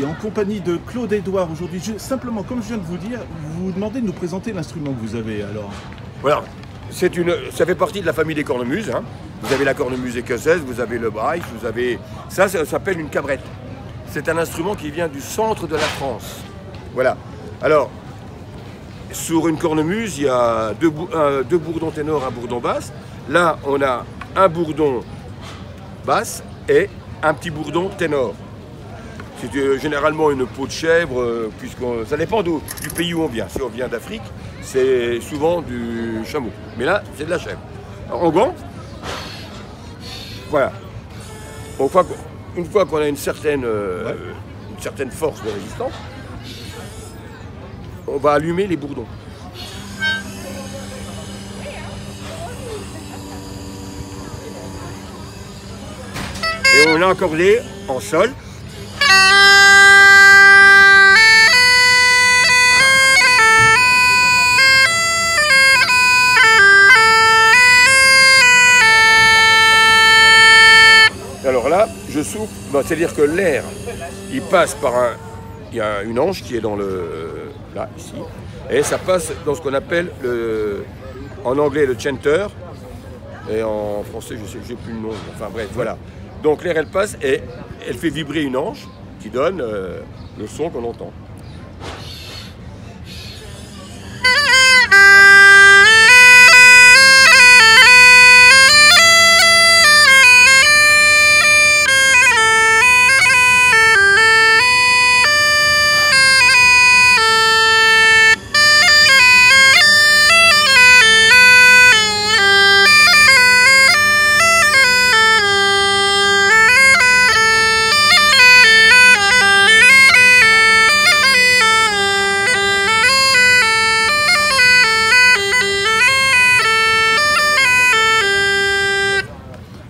Paris, en compagnie de Claude Édouard aujourd'hui. Simplement, comme je viens de vous dire, vous demandez de nous présenter l'instrument que vous avez alors. Voilà, ça fait partie de la famille des cornemuses. Hein. Vous avez la cornemuse écossaise, vous avez le braille, vous avez... Ça s'appelle une cabrette. C'est un instrument qui vient du centre de la France. Voilà. Alors, sur une cornemuse, il y a deux bourdons ténors, un bourdon basse. Là, on a un bourdon basse et un petit bourdon ténor. C'est généralement une peau de chèvre, ça dépend du pays où on vient. Si on vient d'Afrique, c'est souvent du chameau. Mais là, c'est de la chèvre. Alors, en gant, voilà. Une fois qu'on a une certaine force de résistance, on va allumer les bourdons. Et on l'a accordé en sol. Alors là, je souffle, c'est-à-dire que l'air, il passe par il y a une anche qui est dans là, ici, et ça passe dans ce qu'on appelle en anglais le chanter, et en français, je sais, j'ai plus le nom, enfin bref, voilà. Donc l'air, elle passe et elle fait vibrer une anche qui donne le son qu'on entend.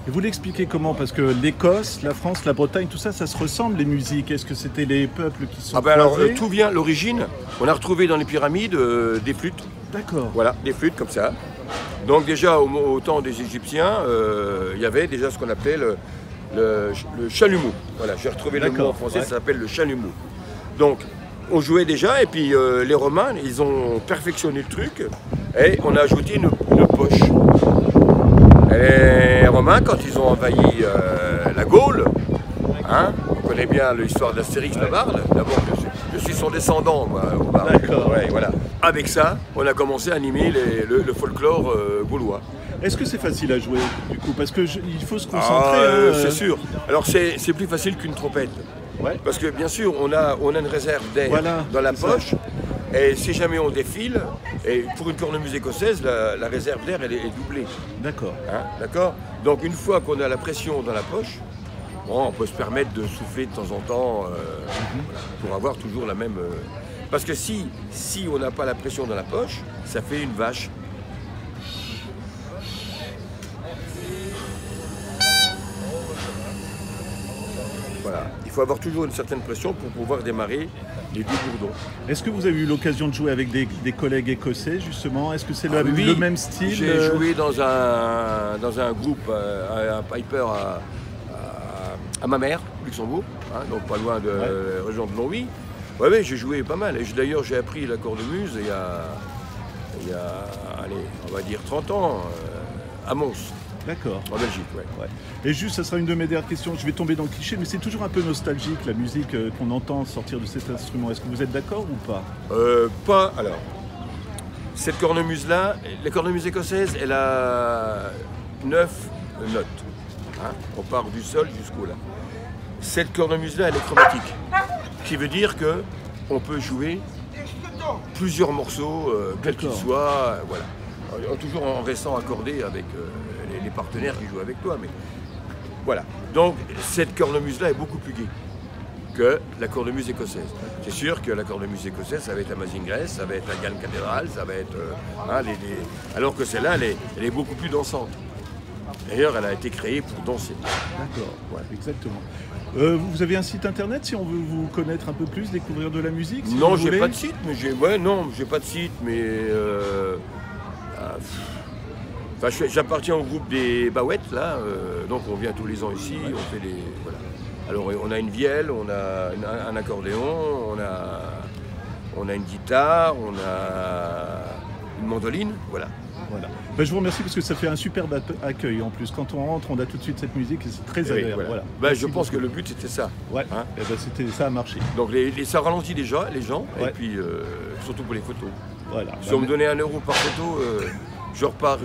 Et vous l'expliquez comment? Parce que l'Écosse, la France, la Bretagne, tout ça, ça se ressemble les musiques. Est-ce que c'était les peuples qui sont alors tout vient, l'origine, on a retrouvé dans les pyramides des flûtes. D'accord. Voilà, des flûtes comme ça. Donc déjà au temps des Égyptiens, il y avait déjà ce qu'on appelait le chalumeau. Voilà, j'ai retrouvé le mot en français, ouais. Ça s'appelle le chalumeau. Donc on jouait déjà et puis les Romains, ils ont perfectionné le truc et on a ajouté une poche. Et les Romains, quand ils ont envahi la Gaule, hein, on connaît bien l'histoire d'Astérix le Barde, d'abord je suis son descendant, moi, au Barde. D'accord. Ouais, voilà. Avec ça, on a commencé à animer le folklore gaulois. Est-ce que c'est facile à jouer, du coup? Parce qu'il faut se concentrer. C'est sûr. Alors c'est plus facile qu'une trompette. Ouais. Parce que bien sûr, on a une réserve d'air dans la poche. Et si jamais on défile, et pour une cornemuse écossaise, la réserve d'air elle est doublée. D'accord. Hein, d'accord. Donc une fois qu'on a la pression dans la poche, bon, on peut se permettre de souffler de temps en temps pour avoir toujours la même... Parce que si on n'a pas la pression dans la poche, ça fait une vache. Voilà. Il faut avoir toujours une certaine pression pour pouvoir démarrer les deux bourdons. Est-ce que vous avez eu l'occasion de jouer avec des collègues écossais, justement? Est-ce que c'est le même style? J'ai joué dans un groupe, un piper à ma mère, Luxembourg, hein, donc pas loin de la région de Longwy. Oui, j'ai joué pas mal. Et d'ailleurs, j'ai appris la cornemuse il y a allez, on va dire 30 ans, à Mons. D'accord. En Belgique, ouais. Et juste, ça sera une de mes dernières questions, je vais tomber dans le cliché, mais c'est toujours un peu nostalgique la musique qu'on entend sortir de cet instrument. Est-ce que vous êtes d'accord ou pas? Pas, alors. Cette cornemuse-là, la cornemuse écossaise, elle a 9 notes. Hein, on part du sol jusqu'au là. Cette cornemuse-là, elle est chromatique. Ce qui veut dire qu'on peut jouer plusieurs morceaux, quels qu'ils soient, voilà. Toujours en restant accordé avec les partenaires qui jouent avec toi, mais voilà. Donc cette cornemuse-là est beaucoup plus gaie que la cornemuse écossaise. C'est sûr que la cornemuse écossaise, ça va être Amazing Grace, ça va être la Galles Cathédrale, ça va être... alors que celle-là, elle est beaucoup plus dansante. D'ailleurs, elle a été créée pour danser. D'accord, ouais, exactement. Vous avez un site internet si on veut vous connaître un peu plus, découvrir de la musique? Si non, j'ai pas de site, mais j'ai pas de site, mais j'appartiens au groupe des Baouettes, là, donc on vient tous les ans ici, on fait des... Voilà. Alors on a une vielle, on a un accordéon, on a une guitare, on a une mandoline, voilà. Voilà. Ben, je vous remercie parce que ça fait un superbe accueil en plus. Quand on rentre, on a tout de suite cette musique et c'est très Oui, agréable. voilà. Voilà. Ben, je pense que le but c'était ça. Ouais. Hein. Eh ben, ça a marché. Donc ça ralentit déjà les gens, Ouais. et puis surtout pour les photos. Voilà. Si on me donnait 1 € par photo, je repars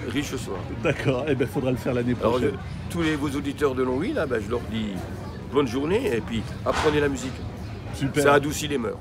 riche ce soir. D'accord. Eh ben, faudra le faire l'année Alors prochaine. tous vos auditeurs de Longwy, là, je leur dis bonne journée et puis apprenez la musique. Super. Ça adoucit les mœurs.